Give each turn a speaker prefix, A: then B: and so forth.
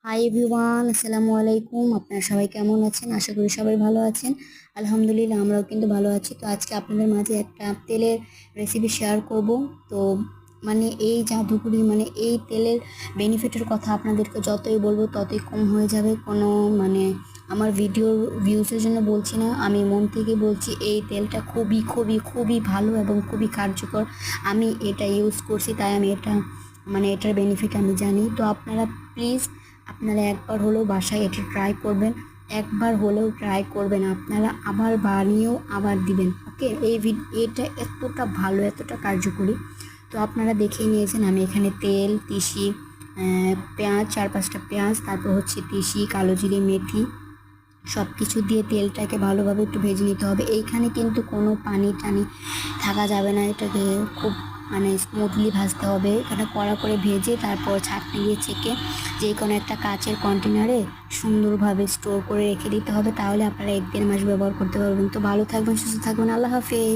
A: Hi everyone, আসসালামু আলাইকুম। আপনারা সবাই কেমন আছেন? আশা করি সবাই ভালো আছেন। আলহামদুলিল্লাহ, আমরাও কিন্তু ভালো আছি। তো আজকে আপনাদের মাঝে একটা তেলের রেসিপি শেয়ার করব। তো এই জাদুকরি এই তেলের বেনিফিটের কথা আপনাদেরকে যতই বলবো ততই কম হয়ে যাবে। কোনো মানে আমার ভিডিওর ভিউসের জন্য বলছি না, আমি মন থেকে বলছি। এই তেলটা খুবই খুবই খুবই ভালো এবং খুবই কার্যকর। আমি এটা ইউজ করছি, তাই আমি এটার বেনিফিট আমি জানি। তো আপনারা একবার হলেও বাসায় এটা ট্রাই করবেন। একবার হলেও ট্রাই করবেন, আপনারা আবার বানিয়েও আবার দিবেন। ওকে, এটা এতটা ভালো, এতটা কার্যকরী। তো আপনারা দেখেই নিয়েছেন, আমি এখানে তেল, তিসি, পেঁয়াজ, 4-5টা পেঁয়াজ, তারপর হচ্ছে তিসি, কালো জিরে, মেথি সব কিছু দিয়ে তেলটাকে ভালোভাবে একটু ভেজে নিতে হবে। এইখানে কিন্তু কোনো পানি টানি থাকা যাবে না। এটাকে খুব স্মুথলি ভাজতে হবে। এখানে কড়া করে ভেজে তারপর ছাঁকনি দিয়ে ছেঁকে যে কোনো একটা কাচের কন্টেনারে সুন্দরভাবে স্টোর করে রেখে দিতে হবে। তাহলে আপনারা 1-1.5 মাস ব্যবহার করতে পারবেন। তো ভালো থাকবেন, সুস্থ থাকবেন। আল্লাহ হাফেজ।